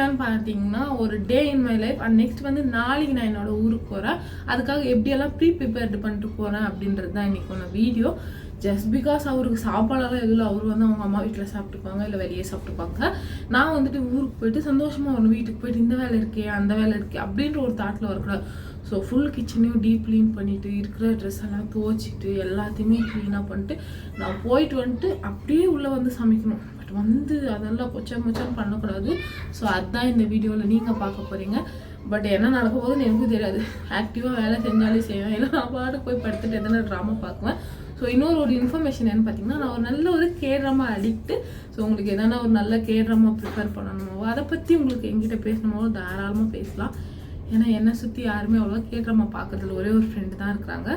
என்னன்னு பார்த்தீங்கன்னா ஒரு day in my life. And next வந்து நாளைக்கு நான் என்னோட ஊருக்கு போகிறேன். அதுக்காக எப்படியெல்லாம் ப்ரிப்பேர்டு பண்ணிட்டு போகிறேன் அப்படின்றது தான் இன்றைக்கி ஒன்று வீடியோ. ஜஸ்ட் பிகாஸ் அவருக்கு சாப்பாடெல்லாம் எதுவும் அவர் வந்து அவங்க அம்மா வீட்டில் சாப்பிட்டுப்பாங்க, இல்லை வெளியே சாப்பிட்டுப்பாங்க. நான் வந்துட்டு ஊருக்கு போயிட்டு சந்தோஷமாக வரணும். வீட்டுக்கு போயிட்டு இந்த வேலை இருக்கே அந்த வேலை இருக்கே அப்படின்ற ஒரு தாட்டில் வரக்கூடாது. ஸோ ஃபுல் கிச்சனையும் டீப் க்ளீன் பண்ணிவிட்டு இருக்கிற ட்ரெஸ் எல்லாம் துவச்சிட்டு எல்லாத்தையுமே க்ளீனாக பண்ணிட்டு நான் போயிட்டு வந்துட்டு அப்படியே உள்ளே வந்து சமைக்கணும். பட் வந்து அதெல்லாம் கொச்சம் பண்ணக்கூடாது. ஸோ அதுதான் இந்த வீடியோவில் நீங்கள் பார்க்க போகிறீங்க. பட் என்ன நடக்க போகுதுன்னு எனக்கும் தெரியாது. ஆக்டிவாக வேலை செஞ்சாலே செய்வேன், இல்லை நான் பாட்டு போய் படுத்துட்டு எதனா ட்ராமா பார்க்குவேன். ஸோ இன்னொரு ஒரு இன்ஃபர்மேஷன் என்னன்னு பார்த்தீங்கன்னா, நான் ஒரு நல்ல ஒரு கேட்ராமா அடிக்ட்டு. ஸோ உங்களுக்கு எதனா ஒரு நல்ல கேட்ராமா ப்ரிப்பேர் பண்ணணுமோ அதை பற்றி உங்களுக்கு எங்கிட்ட பேசணுமோ தாராளமாக பேசலாம். ஏன்னா என்னை சுற்றி யாருமே அவ்வளோ கேட்ராமா பார்க்குறதுல ஒரே ஒரு ஃப்ரெண்டு தான் இருக்கிறாங்க.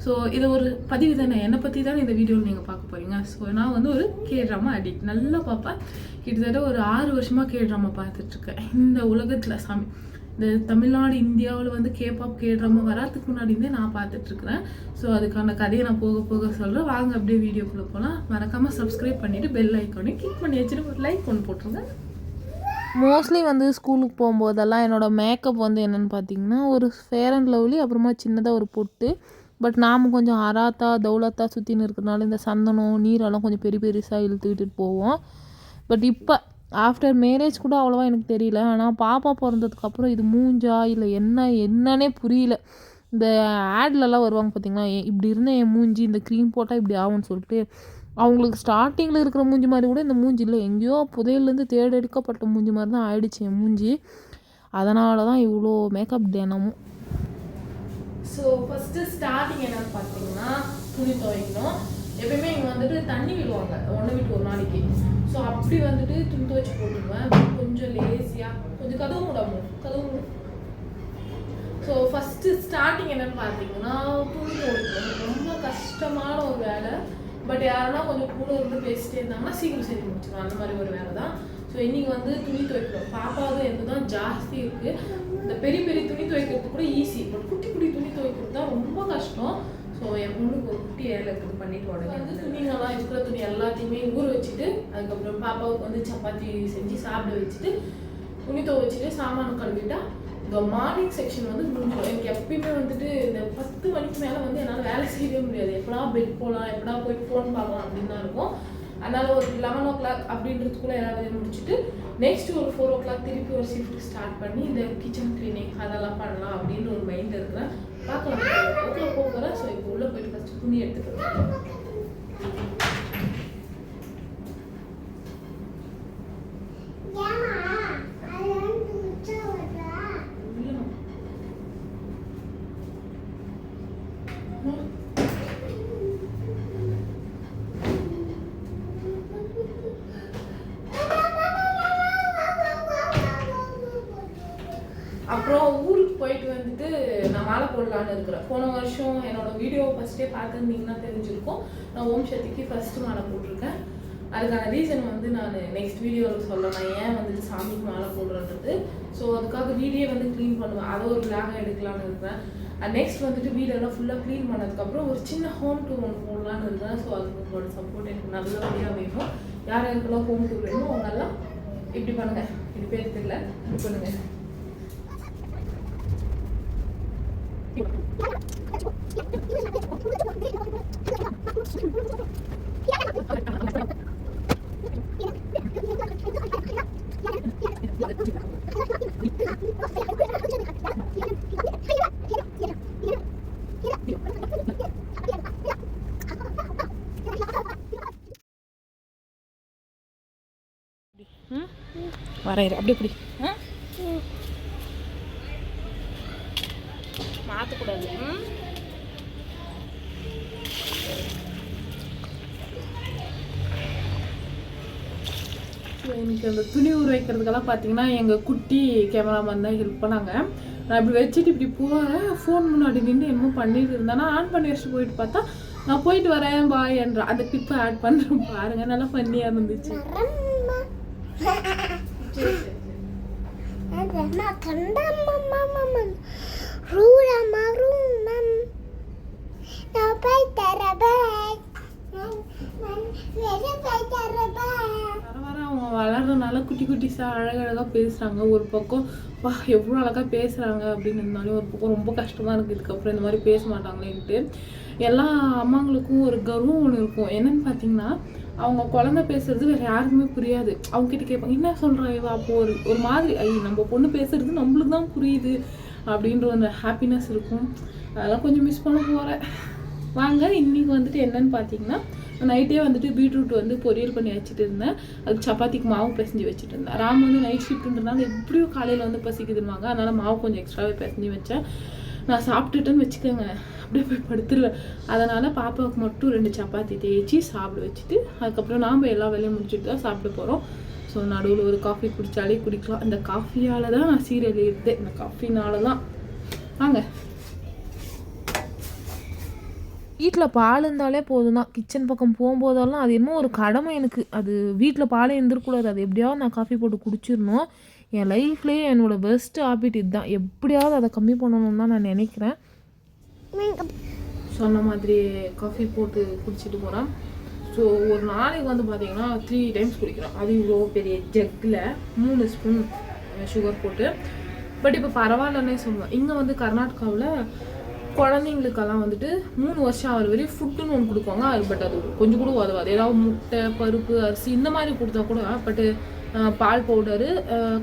ஸோ இதை ஒரு பதிவு தானே, என்னை பற்றி தான் இந்த வீடியோவில் நீங்கள் பார்க்க போகிறீங்க. ஸோ நான் வந்து ஒரு கேட்ராமா அடிக்ட், நல்லா பார்ப்பேன். கிட்டத்தட்ட ஒரு 6 வருஷமாக கேட்ராமா பார்த்துட்ருக்கேன். இந்த உலகத்தில் சாமி இந்த தமிழ்நாடு இந்தியாவில் வந்து கேபாப் கேட்ராமா வராதுக்கு முன்னாடியே நான் பார்த்துட்ருக்குறேன். ஸோ அதுக்கான கதையை நான் போக போக சொல்கிறேன். வாங்க அப்படியே வீடியோக்குள்ளே போகலாம். மறக்காமல் சப்ஸ்கிரைப் பண்ணிவிட்டு பெல் ஐக்கானையும் கிளிக் பண்ணி வச்சுட்டு ஒரு லைக் ஒன்று போட்டுருங்க. மோஸ்ட்லி வந்து ஸ்கூலுக்கு போகும்போதெல்லாம் என்னோடய மேக்கப் வந்து என்னென்னு பார்த்தீங்கன்னா ஒரு ஃபேர் அண்ட் லவ்லி, அப்புறமா சின்னதாக ஒரு பொட்டு. பட் நாம் கொஞ்சம் அராத்தா தௌலத்தா சுற்றின்னு இருக்கிறனால இந்த சந்தனம் நீரெல்லாம் கொஞ்சம் பெருசாக இழுத்துக்கிட்டு போவோம். பட் இப்போ ஆஃப்டர் மேரேஜ் கூட அவ்வளோவா எனக்கு தெரியல. ஆனால் பாப்பா பிறந்ததுக்கப்புறம் இது மூஞ்சா இல்லை என்னன்னே புரியல. இந்த ஆட்லலாம் வருவாங்க பார்த்திங்களா, இப்படி இருந்த என் மூஞ்சி இந்த க்ரீம் போட்டால் இப்படி ஆகும்னு சொல்லிட்டு. அவங்களுக்கு ஸ்டார்டிங்கில் இருக்கிற மூஞ்சி மாதிரி கூட இந்த மூஞ்சி இல்லை, எங்கேயோ புதையிலேருந்து தேடெடுக்கப்பட்ட மூஞ்சி மாதிரி தான் ஆயிடுச்சு என் மூஞ்சி. அதனால தான் இவ்வளோ மேக்கப் தினமும். ஸோ ஃபஸ்ட்டு ஸ்டார்டிங் என்னன்னு பார்த்தீங்கன்னா துணி துவைக்கணும். எப்பயுமே இங்கே வந்துட்டு தண்ணி விடுவாங்க 1 விட்டு 1 நாளைக்கு. ஸோ அப்படி வந்துட்டு துணி துவைச்சி போட்டுருவேன். கொஞ்சம் லேசியாக கொஞ்சம் கதவு மூடாமல். ஸோ ஃபஸ்ட்டு ஸ்டார்டிங் என்னென்னு பார்த்தீங்கன்னா துணி துவைக்கணும். ரொம்ப கஷ்டமான ஒரு வேலை. பட் யாருன்னா கொஞ்சம் கூட இருந்து பேசிட்டே இருந்தாங்கன்னா சீக்கிரம் செஞ்சு முடிச்சிடும். அந்த மாதிரி ஒரு வேலை தான். ஸோ இன்றைக்கி வந்து துணி துவைக்கணும். பாப்பாவும் எந்த தான் ஜாஸ்தி இருக்குது. இந்த பெரிய துணி துவைக்கிறது கூட ஈஸி, பட் குட்டி துணி துவைக்கிறது தான் ரொம்ப கஷ்டம். ஸோ என் பொண்ணுக்கு ஒரு குட்டி ஏழை இருக்குது பண்ணிட்டு உடனே வந்து துணிங்கெல்லாம் இருக்கிற துணி எல்லாத்தையுமே ஊற வச்சுட்டு அதுக்கப்புறம் பாப்பாவுக்கு வந்து சப்பாத்தி செஞ்சு சாப்பிட வச்சுட்டு துணி துவைச்சிட்டு சாமான் கழுவிட்டா இந்த மார்னிங் செக்ஷன் வந்து முடிஞ்சிடும். எனக்கு எப்பயுமே வந்துட்டு இந்த 10 மணிக்கு மேலே வந்து என்னால் வேலை செய்யவே முடியாது. எப்படா பெட் போகலாம், எப்படா போய் ஃபோன் பார்க்கலாம் அப்படின்னு தான் இருக்கும். அதனால் ஒரு 11 o'clock அப்படின்றதுக்குள்ளே எல்லா வேலையும் முடிச்சுட்டு நெக்ஸ்ட் ஒரு 4 o'clock திருப்பி ஒரு ஷிஃப்ட் ஸ்டார்ட் பண்ணி இந்த கிச்சன் க்ளீனிங் அதெல்லாம் பண்ணலாம் அப்படின்னு ஒரு மைண்ட் இருக்கிறேன். பார்க்கலாம் ஓகே போகிறேன். ஸோ இப்போ உள்ளே போயிட்டு ஃபஸ்ட்டு துணி எடுத்துக்கிறேன். அப்புறம் ஊருக்கு போயிட்டு வந்துட்டு நான் மாலை போடலான்னு இருக்கிறேன். போன வருஷம் என்னோட வீடியோ ஃபஸ்ட்டே பார்த்துருந்தீங்கன்னா தெரிஞ்சிருக்கும். நான் ஓம் சக்திக்கு ஃபஸ்ட்டு மாலை போட்டிருக்கேன். அதுக்கான ரீசன் வந்து நான் நெக்ஸ்ட் வீடியோவில் சொல்லலாம், நான் ஏன் வந்துட்டு சாமிக்கு மாலை போடுறது. ஸோ அதுக்காக வீடியோ வந்து க்ளீன் பண்ணுவேன், அதை ஒரு பிளாகாக எடுக்கலான்னு இருக்கிறேன். நெக்ஸ்ட் வந்துட்டு வீடெல்லாம் ஃபுல்லாக க்ளீன் பண்ணதுக்கப்புறம் ஒரு சின்ன ஹோம் டூர் ஒன்று போடலான்னு இருக்கிறேன். ஸோ அதுக்கு உங்களோட சப்போர்ட் எனக்கு நல்லபடியாக வேணும். யார் யாருக்கெல்லாம் ஹோம் டூர் வேணும் அவங்கெல்லாம் இப்படி பண்ணுங்கள், இப்படி பேர் தெரியல இப்படி பண்ணுங்கள். வரையிற அப்படி இப்படி மாற்றக்கூடாது. எனக்கு அந்த துணி ஊற வைக்கிறதுக்கெல்லாம் பார்த்தீங்கன்னா எங்கள் குட்டி கேமராமேன் தான் ஹெல்ப் பண்ணாங்க. நான் இப்படி வச்சுட்டு இப்படி போகிறேன், ஃபோன் முன்னாடி நின்று என்னமோ பண்ணிட்டு இருந்தேன். நான் ஆன் பண்ணி வச்சுட்டு போயிட்டு பார்த்தா நான் போயிட்டு வரேன் பாய் என்ற அந்த கிளிப்பை ஆட் பண்ணுறேன் பாருங்கள், நல்லா ஃபன்னியாக இருந்துச்சு. வளர்றதுனால குட்டி குட்டிஸாக அழகழகாக பேசுகிறாங்க. ஒரு பக்கம் வா எவ்வளோ அழகாக பேசுகிறாங்க அப்படின்னு இருந்தாலும் ஒரு பக்கம் ரொம்ப கஷ்டமாக இருக்குது இதுக்கப்புறம் இந்த மாதிரி பேச மாட்டாங்களேன்ட்டு. எல்லா அம்மாங்களுக்கும் ஒரு கர்வம் ஒன்று இருக்கும். என்னென்னு பார்த்தீங்கன்னா அவங்க குழந்தை பேசுறது வேறு யாருக்குமே புரியாது. அவங்ககிட்ட கேட்பாங்க என்ன சொல்கிறா இவா, அப்போ ஒரு மாதிரி நம்ம பொண்ணு பேசுறது நம்மளுக்கு தான் புரியுது அப்படின்ற அந்த ஹாப்பினஸ் இருக்கும். அதெல்லாம் கொஞ்சம் மிஸ் பண்ண போகிறேன். வாங்க இன்றைக்கி வந்துட்டு என்னன்னு பார்த்தீங்கன்னா நைட்டே வந்துட்டு பீட்ரூட் வந்து பொரியல் பண்ணி வச்சுட்டு இருந்தேன். அதுக்கு சப்பாத்திக்கு மாவு பிசைஞ்சு வச்சுட்டு இருந்தேன். ராம் வந்து நைட் ஷிஃப்ட்ன்றதுனால எப்படியும் காலையில் வந்து பசிக்குதுன்னுவாங்க. அதனால் மாவு கொஞ்சம் எக்ஸ்ட்ராவே பிசைஞ்சு வச்சேன். நான் சாப்பிட்டுட்டேன்னு வச்சுக்கோங்க அப்படியே போய் படுத்துருவேன். அதனால் பாப்பாவுக்கு மட்டும் 2 சப்பாத்தி தேய்ச்சி சாப்பிட வச்சுட்டு அதுக்கப்புறம் நாம் எல்லா வேலையும் முடிச்சுட்டு தான் சாப்பிட போகிறோம். ஸோ நடுவில் ஒரு காஃபி குடித்தாலே குடிக்கலாம். இந்த காஃபியால் தான் நான் சீரியல் எடுத்தேன். இந்த காஃபினால தான். வாங்க வீட்டில் பால் இருந்தாலே போதும் தான். கிச்சன் பக்கம் போகும்போதெல்லாம் அது என்னமோ ஒரு கடமை எனக்கு. அது வீட்டில் பாலே இருந்துருக்கூடாது. அது எப்படியாவது நான் காஃபி போட்டு குடிச்சிடணும். என் லைஃப்லேயே என்னோடய பெஸ்ட்டு ஹாபிட் இதுதான். எப்படியாவது அதை கம்மி பண்ணணும்னு தான் நான் நினைக்கிறேன். சொன்ன மாதிரி காஃபி போட்டு குடிச்சிட்டு போகிறேன். ஸோ ஒரு நாளைக்கு வந்து பார்த்திங்கன்னா 3 டைம்ஸ் குடிக்கிறோம். அது இவ்வளோ பெரிய ஜக்கில் 3 ஸ்பூன் சுகர் போட்டு. பட் இப்போ பரவாயில்லன்னே சொல்லுவேன். இங்கே வந்து கர்நாடகாவில் குழந்தைங்களுக்கெல்லாம் வந்துட்டு 3 வருஷம் ஆகிற வரையும் ஃபுட்டுன்னு ஒன்று கொடுப்பாங்க. அது பட் அது கொஞ்சம் கூட உதவாது. ஏதாவது முட்டை பருப்பு அரிசி இந்த மாதிரி கொடுத்தா கூட பட்டு பால் பவுடரு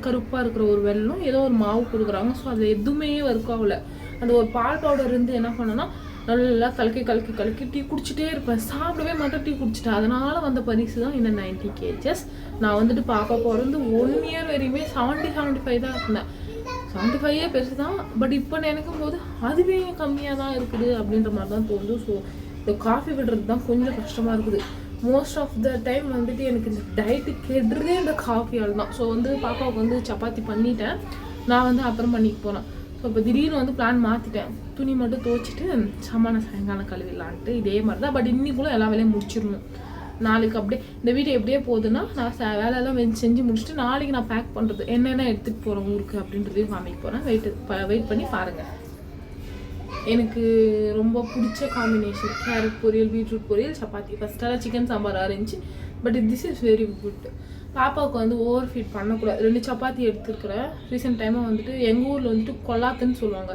கருப்பாக இருக்கிற ஒரு வெல்லம் ஏதோ ஒரு மாவு கொடுக்குறாங்க. ஸோ அது எதுவுமே ஒர்க் ஆகலை. அந்த ஒரு பால் பவுடர் இருந்து என்ன பண்ணேன்னா நல்லா கலக்கி டீ குடிச்சிட்டே இருப்பேன். சாப்பிடவே மாட்டேன், டீ குடிச்சிட்டேன். அதனால் வந்த பரிசு தான் இந்த 90 kgs. நான் வந்துட்டு பாப்பா பிறந்து 1 year வரையுமே 70-75 தான் இருந்தேன். 75 பெருசு தான். பட் இப்போ நினைக்கும் போது அதுவே கம்மியாக தான் இருக்குது அப்படின்ற மாதிரி தான் தோணுது. ஸோ இந்த காஃபி விடுறது தான் கொஞ்சம் கஷ்டமாக இருக்குது. மோஸ்ட் ஆஃப் த டைம் வந்துட்டு எனக்கு இந்த டயட்டு கெடுறதே இந்த காஃபியால் தான். ஸோ வந்து பாப்பாவுக்கு வந்து சப்பாத்தி பண்ணிட்டேன். நான் வந்து அப்புறம் பண்ணிக்க போனேன். ஸோ இப்போ திடீர்னு வந்து பிளான் மாற்றிட்டேன். துணி மட்டும் துவைச்சிட்டு சாயங்காலம் கழுவிடலான்ட்டு இதே மாதிரி தான். பட் இன்னிக்குள்ள எல்லா வேலையும் முடிச்சிடணும். நாளைக்கு அப்படியே இந்த வீடியோ எப்படியே போகுதுன்னா நான் வேலையெல்லாம் செஞ்சு முடிச்சுட்டு நாளைக்கு நான் பேக் பண்ணுறது என்னென்ன எடுத்துகிட்டு போகிறேன் ஊருக்கு அப்படின்றதையும் காமிக்க போகிறேன். வெயிட் பண்ணி பாருங்கள். எனக்கு ரொம்ப பிடிச்ச காம்பினேஷன் கேரட் பொரியல், பீட்ரூட் பொரியல், சப்பாத்தி. ஃபஸ்ட்டெல்லாம் சிக்கன் சாம்பார் இருந்துச்சு. But this is very good. பாப்பாவுக்கு வந்து ஓவர் ஃபீட் பண்ணக்கூடாது. 2 சப்பாத்தி எடுத்துருக்குறேன். ரீசெண்ட் டைமாக வந்துட்டு எங்கள் ஊரில் வந்துட்டு கொல்லாத்துன்னு சொல்லுவாங்க.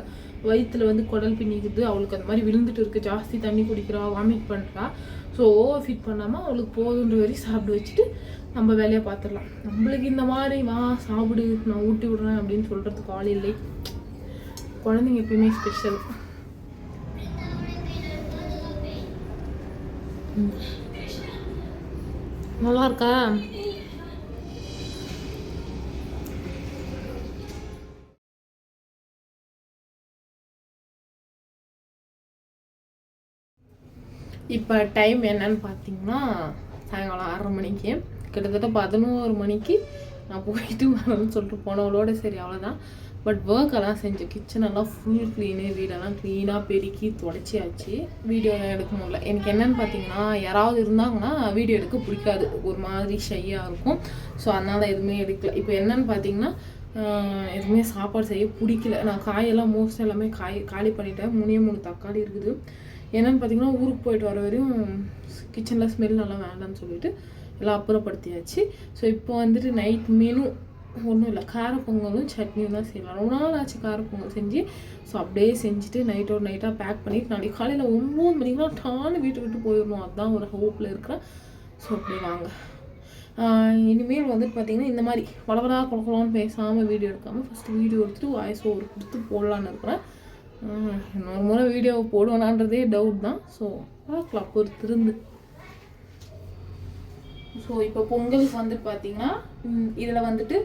வயிற்றில் வந்து குடல் பின்னிக்குது, அவளுக்கு அந்த மாதிரி விழுந்துட்டு இருக்குது, ஜாஸ்தி தண்ணி குடிக்கிறா, வாமிட் பண்ணுறா. ஸோ ஓவர் ஃபீட் பண்ணாமல் அவளுக்கு போதுன்ற வரையும் சாப்பிட வச்சுட்டு நம்ம வேலையை பார்த்துடலாம். நம்மளுக்கு இந்த மாதிரி வா சாப்பிடு நான் ஊட்டி விடுறேன் அப்படின்னு சொல்கிறதுக்கு ஆள் இல்லை. குழந்தைங்க எப்பயுமே ஸ்பெஷல். நல்லா இருக்கா? இப்போ டைம் என்னன்னு பார்த்தீங்கன்னா சாயங்காலம் 6:30 மணிக்கு. கிட்டத்தட்ட 11 மணிக்கு நான் போயிட்டு வரேன்னு சொல்லிட்டு போனவளோட சரி அவ்வளோதான். பட் ஒர்க்கெல்லாம் செஞ்சேன். கிச்சனெல்லாம் ஃபுல் க்ளீனு, வீடெல்லாம் க்ளீனாக பெருக்கி துடைச்சியாச்சு. வீடியோ எடுக்க முடியல. எனக்கு என்னென்னு பார்த்தீங்கன்னா யாராவது இருந்தாங்கன்னா வீடியோ எடுக்க பிடிக்காது, ஒரு மாதிரி ஷையாக இருக்கும். ஸோ அதனால் எதுவுமே எடுக்கல. இப்போ என்னென்னு பார்த்தீங்கன்னா எதுவுமே சாப்பாடு செய்ய பிடிக்கல. நான் காயெல்லாம் மோஸ்ட் எல்லாமே காலி பண்ணிட்டேன். 3 தக்காளி இருக்குது. என்னென்னு பார்த்தீங்கன்னா ஊருக்கு போயிட்டு வர வரையும் கிச்சனில் ஸ்மெல் நல்லா வேண்டாம்னு சொல்லிட்டு எல்லாம் அப்புறப்படுத்தியாச்சு. ஸோ இப்போ வந்துட்டு நைட் மெனு ஒன்றும் இல்லை, காரப்பொங்கலும் சட்னியும் தான் செய்யலாம். ரொம்ப நாள் ஆச்சு காரப்பொங்கல் செஞ்சு. ஸோ அப்படியே செஞ்சுட்டு நைட்டாக பேக் பண்ணிவிட்டு நாளைக்கு காலையில் 9 மணிக்கெலாம் டான்னு வீட்டை விட்டு போயிடணும். அதுதான் ஒரு ஹோப்பில் இருக்கிறேன். ஸோ அப்படியே வாங்க. இனிமேல் வந்துட்டு பார்த்திங்கன்னா இந்த மாதிரி வளவலா குழக்கலான்னு பேசாமல் வீடியோ எடுக்காமல் ஃபஸ்ட்டு வீடியோ எடுத்துகிட்டு வாய்ஸ் ஓவர் கொடுத்து போடலான்னு இருக்கிறேன். இன்னொரு முறை வீடியோ போடுவேனான்றதே டவுட் தான். ஸோ பார்க்கலாம் பொறுத்திருந்து. ஸோ இப்போ பொங்கலுக்கு வந்துட்டு பார்த்திங்கன்னா இதில் வந்துட்டு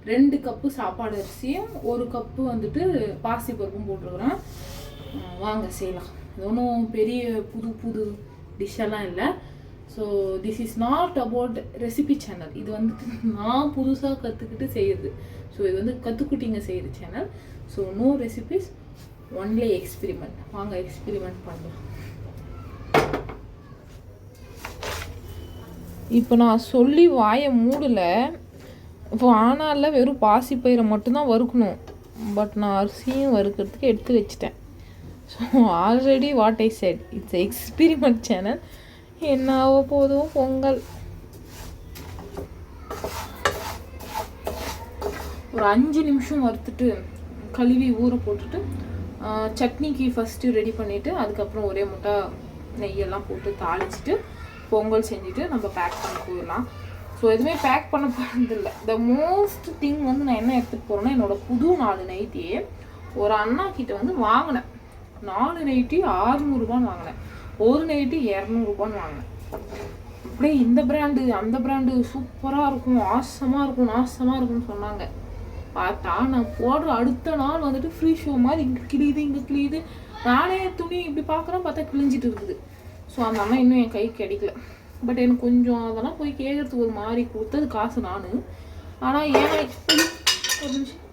2 கப்பு சாப்பாடு அரிசியும் 1 கப்பு வந்துட்டு பாசி பருப்பும் போட்டிருக்கிறேன். வாங்க செய்யலாம். இது ஒன்றும் பெரிய புது டிஷ்ஷெல்லாம் இல்லை. So this is not about recipe channel. இது வந்துட்டு நான் புதுசாக கற்றுக்கிட்டு செய்யுது. ஸோ இது வந்து கற்றுக்குட்டிங்க செய்கிற channel. So no recipes, only experiment. வாங்க எக்ஸ்பிரிமெண்ட் பண்ணலாம். இப்போ நான் சொல்லி வாயை மூடலை. இப்போ ஆனால வெறும் பாசிப்பயிரை மட்டும்தான் வறுக்கணும். பட் நான் அரிசியும் வறுக்கிறதுக்கு எடுத்து வச்சிட்டேன். So already what I set, it's experiment channel. என்ன ஆக போதும் பொங்கல். ஒரு 5 நிமிஷம் வறுத்துட்டு கழுவி ஊற போட்டுட்டு சட்னிக்கு ஃபஸ்ட்டு ரெடி பண்ணிவிட்டு அதுக்கப்புறம் ஒரே முட்டை நெய்யெல்லாம் போட்டு தாளிச்சிட்டு பொங்கல் செஞ்சுட்டு நம்ம பேக் பண்ணி போயிடலாம். ஸோ எதுவுமே பேக் பண்ண போகிறதில்ல. த மோஸ்ட் திங் வந்து நான் என்ன எடுத்துகிட்டு போகிறேன்னா என்னோடய புது 4 நைட்டியே ஒரு அண்ணா கிட்ட வந்து வாங்கினேன். 4 நைட்டி 600 ரூபான்னு வாங்கினேன். ஒரு நைட்டி 200 ரூபான்னு வாங்கினேன். அப்படியே இந்த பிராண்டு அந்த பிராண்டு சூப்பராக இருக்கும், ஆசமாக இருக்கும், நாசமாக இருக்கும்னு சொன்னாங்க. பார்த்தா நான் போடுற அடுத்த நாள் வந்துட்டு ஃப்ரீ ஷோ மாதிரி இங்கே கிழியுது. நானே துணி இப்படி பார்க்குறேன், பார்த்தா கிழிஞ்சிட்டு இருக்குது. ஸோ அந்த அண்ணா இன்னும் என் கைக்கு கிடைக்கல. பட் எனக்கு கொஞ்சம் அதெல்லாம் போய் கேட்குறதுக்கு ஒரு மாதிரி கொடுத்தது காசு நான். ஆனால் ஏன் ஒரு நிமிஷம்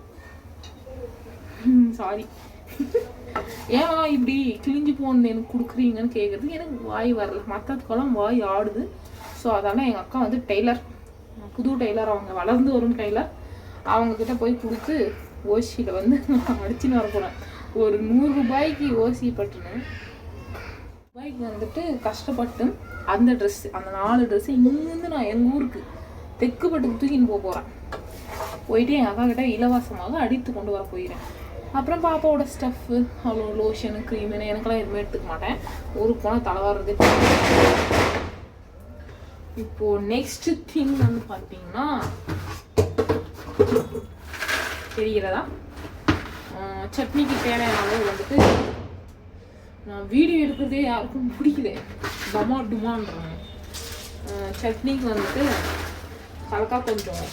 சாரி ஏன் இப்படி கிழிஞ்சு போன்னு எனக்கு கொடுக்குறீங்கன்னு கேட்குறதுக்கு எனக்கு வாய் வரல. மற்றதுக்கெல்லாம் வாய் ஆடுது. ஸோ அதெல்லாம் எங்கள் அக்கா வந்து டெய்லர், புது டெய்லர், அவங்க வளர்ந்து வரும் டெய்லர். அவங்கக்கிட்ட போய் கொடுத்து ஓசியில் வந்து அடிச்சுன்னு வர போகிறேன். ஒரு 100 ரூபாய்க்கு ஓசி பட்டுனேன். ரூபாய்க்கு வந்துட்டு கஷ்டப்பட்டு அந்த ட்ரெஸ்ஸு, அந்த 4 ட்ரெஸ்ஸு இங்கேருந்து நான் எங்கள் ஊருக்கு தெக்குப்பட்டுக்கு தூக்கின்னு போகிறேன். போயிட்டு எங்கள் அக்கா கிட்ட இலவசமாக அடித்து கொண்டு வர போயிடுறேன். அப்புறம் பாப்பாவோட ஸ்டஃப்பு, அவ்வளோ லோஷனு க்ரீமுன்னு எனக்கெல்லாம் எதுவுமே எடுத்துக்க மாட்டேன். ஊருக்கு போனால் தலைவாடுறது. இப்போது நெக்ஸ்ட் திங் வந்து பார்த்தீங்கன்னா தெரிகிறதா, சட்னிக்கு தேவையான அளவு வந்துட்டு நான் வீடியோ எடுக்கிறதே யாருக்கும் பிடிக்கல, டமாண்டுமான்றேன். சட்னிக்கு வந்துட்டு கலக்கா கொஞ்சம்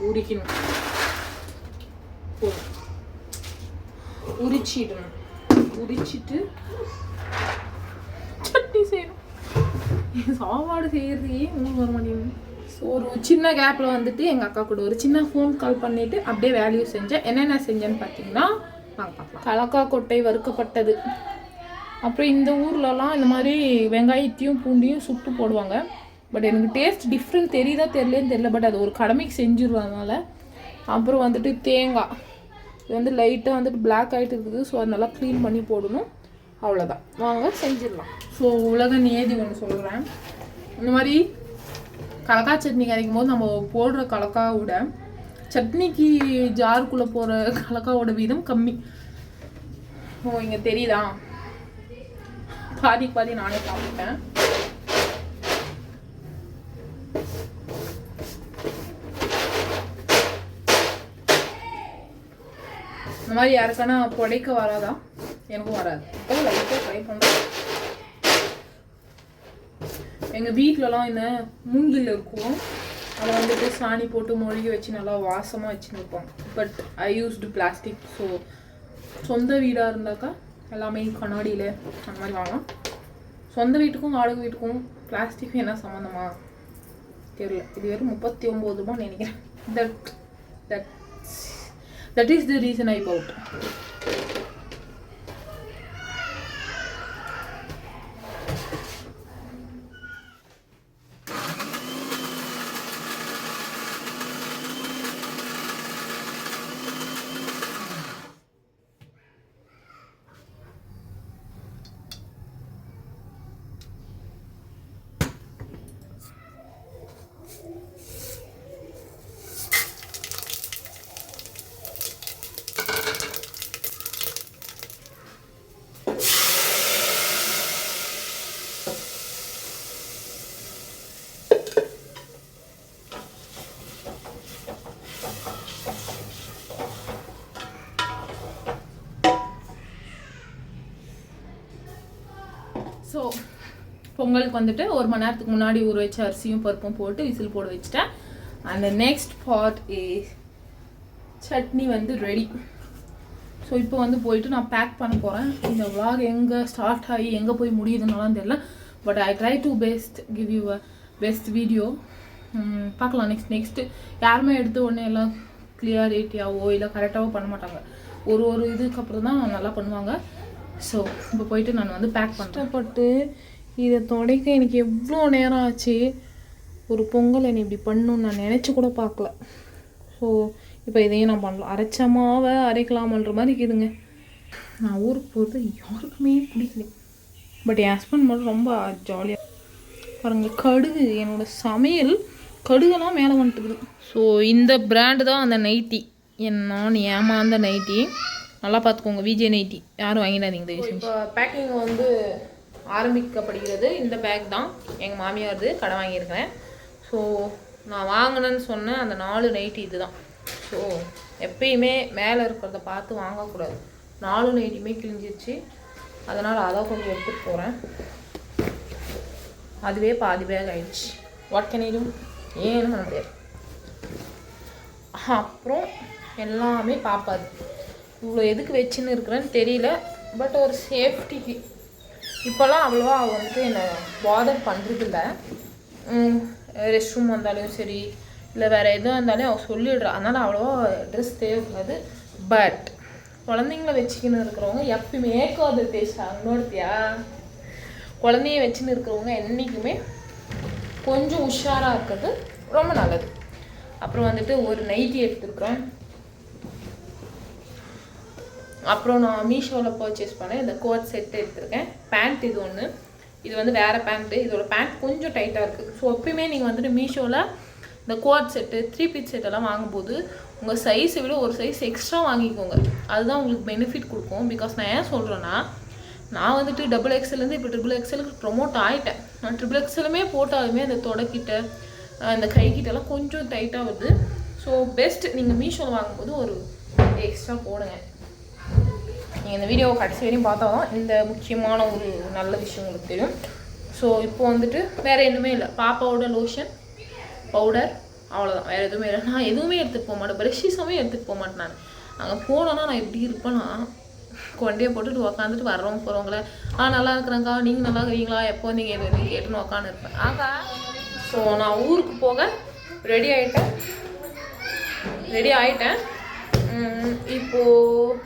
உரிக்கணும், உரிச்சிடணும். உரிச்சிட்டு சட்னி செய்யணும். சாப்பாடு செய்யறதையே உங்களுக்கு வர மாட்டேங்குது. ஸோ ஒரு சின்ன கேப்பில் வந்துட்டு எங்கள் அக்கா கூட ஒரு சின்ன ஃபோன் கால் பண்ணிவிட்டு அப்படியே வேல்யூ செஞ்சேன். என்னென்ன செஞ்சேன்னு பார்த்தீங்கன்னா நாங்கள் பார்க்கலாம். கலக்கா கொட்டை வறுக்கப்பட்டது. அப்புறம் இந்த ஊர்லலாம் இந்த மாதிரி வெங்காயத்தையும் பூண்டையும் சுட்டு போடுவாங்க. பட் எனக்கு டேஸ்ட் டிஃப்ரெண்ட் தெரியுதா தெரியலேன்னு தெரியல. பட் அது ஒரு கடமைக்கு செஞ்சுருவாங்கனால. அப்புறம் வந்துட்டு தேங்காய், இது வந்து லைட்டாக வந்துட்டு பிளாக் ஆகிட்டு இருக்குது. ஸோ அது நல்லா க்ளீன் பண்ணி போடணும். அவ்வளோதான், வாங்க செஞ்சிடலாம். ஸோ உலக நியதி ஒன்று சொல்கிறேன். இந்த மாதிரி கலக்கா சட்னி கரைக்கும் போது நம்ம போடுற கலக்காவோட சட்னிக்கு ஜாருக்குள்ளே போகிற கலக்காவோட வீதம் கம்மி. ஓ இங்கே தெரியுதா, பாதி நானே சாப்பிட்டேன். இந்த மாதிரி யாருக்கானா புடைக்க வராதா? எனக்கும் வராது. லைட்டாக ட்ரை பண்ணுறேன். எங்கள் வீட்டிலலாம் இந்த மூங்கில் இருக்கும், அதை வந்துட்டு சாணி போட்டு மொழிகி வச்சு நல்லா வாசமாக வச்சுன்னு இருப்போம். But I used plastic. So சொந்த வீடாக இருந்தாக்கா எல்லாமே கண்ணாடியில் அந்த மாதிரி வாங்கலாம். சொந்த வீட்டுக்கும் வாடகை வீட்டுக்கும் பிளாஸ்டிக்கும் என்ன சம்மந்தமா தெரியல. இது வெறும் 39 ரூபான்னு நினைக்கிறேன். That is the reason I bought. So பொங்கலுக்கு வந்துட்டு 1 மணி நேரத்துக்கு முன்னாடி ஊற வச்ச அரிசியும் பருப்பும் போட்டு விசில் போட வச்சுட்டேன். And next part is chutney வந்து ரெடி. ஸோ இப்போ வந்து போயிட்டு நான் பேக் பண்ண போகிறேன். இந்த vlog எங்கே ஸ்டார்ட் ஆகி எங்கே போய் முடியுதுன்னாலாம் தெரியல. But I try to give you a best video. பார்க்கலாம். நெக்ஸ்ட்டு யாருமே எடுத்து உடனே எல்லாம் கிளியாரிட்டியாவோ இல்லை கரெக்டாகவோ பண்ண மாட்டாங்க. ஒரு இதுக்கப்புறம் தான் நல்லா பண்ணுவாங்க. ஸோ இப்போ போயிட்டு நான் வந்து பேக் கஷ்டப்பட்டு இதை துடைக்க எனக்கு எவ்வளோ நேரம் ஆச்சு. ஒரு பொங்கல் என்னை இப்படி பண்ணணும்னு நான் நினச்சி கூட பார்க்கல. ஸோ இப்போ இதையும் நான் பண்ணலாம். அரைச்ச மாவை அரைக்கலாமன்ற மாதிரி இருக்குதுங்க. நான் ஊருக்கு போகிறது யாருக்குமே பிடிக்கல. பட் என் ஹஸ்பண்ட் மட்டும் ரொம்ப ஜாலியாக பாருங்கள். கடுகு என்னோடய சமையல் கடுகெல்லாம் மேலே வந்துட்டுக்குது. ஸோ இந்த பிராண்டு தான் அந்த நைட்டி, நான் ஏமாந்த நைட்டி. நல்லா பார்த்துக்கோங்க, விஜய் நைட்டி, யாரும் வாங்கிடாதீங்க. இப்போ பேக்கிங் வந்து ஆரம்பிக்கப்படுகிறது. இந்த பேக் தான் எங்கள் மாமியார்து, கடை வாங்கியிருக்கிறேன். ஸோ நான் வாங்கினேன்னு சொன்னேன் அந்த 4 நைட்டி இது தான். ஸோ எப்பயுமே மேலே இருக்கிறத பார்த்து வாங்கக்கூடாது. 4 நைட்டியுமே கிழிஞ்சிருச்சு, அதனால் அதை கொஞ்சம் எடுத்துகிட்டு போகிறேன். அதுவே பாதி பேக் ஆகிடுச்சு. வாட் கேன் ஐ டு, ஏன்னு பண்ண முடியாது. அப்புறம் எல்லாமே பார்ப்பாது. இவ்வளோ எதுக்கு வச்சுன்னு இருக்கிறேன்னு தெரியல, பட் ஒரு சேஃப்டிக்கு. இப்போல்லாம் அவ்வளோவா அவள் வந்துட்டு என்னை பாதர் பண்ணுறதில்ல. ரெஸ்ட் ரூம் வந்தாலும் சரி, இல்லை வேறு எதுவும் இருந்தாலும் அவள் சொல்லிடுறா. அதனால் அவ்வளோவா ட்ரெஸ் தேவைப்படாது. பட் குழந்தைங்கள வச்சுக்கின்னு இருக்கிறவங்க எப்பயுமே ஏக்காது பேசுகிறாங்க. நோடுத்தியா, குழந்தைய வச்சுன்னு இருக்கிறவங்க என்றைக்குமே கொஞ்சம் உஷாராக இருக்கிறது ரொம்ப நல்லது. அப்புறம் வந்துட்டு ஒரு நைட்டி எடுத்துருக்குறேன். அப்புறம் நான் மீஷோவில் பர்ச்சேஸ் பண்ணேன் இந்த கோட் செட்டு எடுத்திருக்கேன். பேண்ட் இது ஒன்று, இது வந்து வேறு பேண்ட்டு. இதோட பேண்ட் கொஞ்சம் டைட்டாக இருக்குது. ஸோ எப்பயுமே நீங்கள் வந்துட்டு மீஷோவில் இந்த கோட் செட்டு 3 பீஸ் செட்டெல்லாம் வாங்கும்போது உங்கள் சைஸை விட ஒரு சைஸ் எக்ஸ்ட்ரா வாங்கிக்கோங்க. அதுதான் உங்களுக்கு பெனிஃபிட் கொடுக்கும். பிகாஸ் நான் ஏன் சொல்கிறேன்னா, நான் வந்துட்டு XXLலேருந்து இப்போ XXLக்கு ப்ரொமோட் ஆகிட்டேன். நான் XXLமே போட்டாலுமே அந்த தொடக்கிட்ட இந்த கைக்கிட்டலாம் கொஞ்சம் டைட்டாக வருது. ஸோ பெஸ்ட் நீங்கள் மீஷோவில் வாங்கும்போது ஒரு எக்ஸ்ட்ரா போடுங்க. நீங்கள் இந்த வீடியோவை கடைசி வரையும் பார்த்தா தான் இந்த முக்கியமான ஒரு நல்ல விஷயம் உங்களுக்கு தெரியும். ஸோ இப்போ வந்துட்டு வேறு எதுவுமே இல்லை. பாப்பாவோட லோஷன், பவுடர், அவ்வளோதான். வேறு எதுவுமே இல்லை. நான் எதுவுமே எடுத்துகிட்டு போக மாட்டேன். ப்ரெஷ்ஷஸுமே எடுத்துகிட்டு போக மாட்டேன். நான் அங்கே போனோன்னா நான் எப்படி இருப்பேன்னா, கொண்டையை போட்டுட்டு உக்காந்துட்டு வர்றவங்க போகிறவங்கள நல்லா இருக்கிறேங்க்கா, நீங்கள் நல்லா இருக்கிறீங்களா, எப்போ நீங்கள் எது நீங்கள் கேட்டுன்னு உக்காந்து இருப்பேன். ஸோ நான் ஊருக்கு போக ரெடி ஆகிட்டேன். இப்போது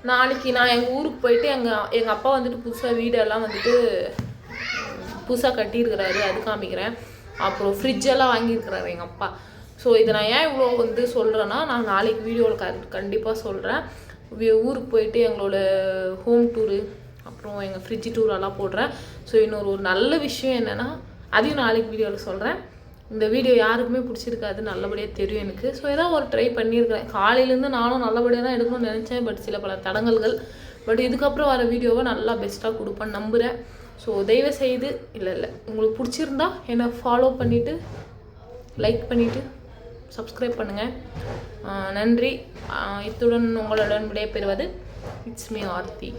நாளைக்கு நான் எங்கள் ஊருக்கு போயிட்டு எங்கள் அப்பா வந்துட்டு புதுசாக வீடெல்லாம் வந்துட்டு புதுசாக கட்டியிருக்கிறாரு, அது காமிக்கிறேன். அப்புறம் ஃப்ரிட்ஜெல்லாம் வாங்கியிருக்கிறாரு எங்கள் அப்பா. ஸோ இதை நான் ஏன் இவ்வளோ வந்து சொல்கிறேன்னா, நான் நாளைக்கு வீடியோவில் கண்டிப்பாக சொல்கிறேன். ஊருக்கு போயிட்டு எங்களோட ஹோம் டூரு, அப்புறம் எங்கள் ஃப்ரிட்ஜ் டூரெல்லாம் போடுறேன். ஸோ இன்னொரு நல்ல விஷயம் என்னென்னா, அதையும் நாளைக்கு வீடியோவில் சொல்கிறேன். இந்த வீடியோ யாருக்குமே பிடிச்சிருக்காது, நல்லபடியாக தெரியும் எனக்கு. ஸோ ஏதாவது ஒரு ட்ரை பண்ணியிருக்கிறேன். காலையிலேருந்து நானும் நல்லபடியாக தான் எடுக்கணும்னு நினச்சேன், பட் சில பல தடங்கல்கள். பட் இதுக்கப்புறம் வர வீடியோவை நல்லா பெஸ்ட்டாக கொடுப்பேன்னு நம்புகிறேன். ஸோ தயவு செய்து இல்லை உங்களுக்கு பிடிச்சிருந்தா என்னை ஃபாலோ பண்ணிவிட்டு, லைக் பண்ணிவிட்டு, சப்ஸ்கிரைப் பண்ணுங்கள். நன்றி. இத்துடன் உங்களுடன் விடைபெறுவது இட்ஸ் மீ ஆர்த்தி.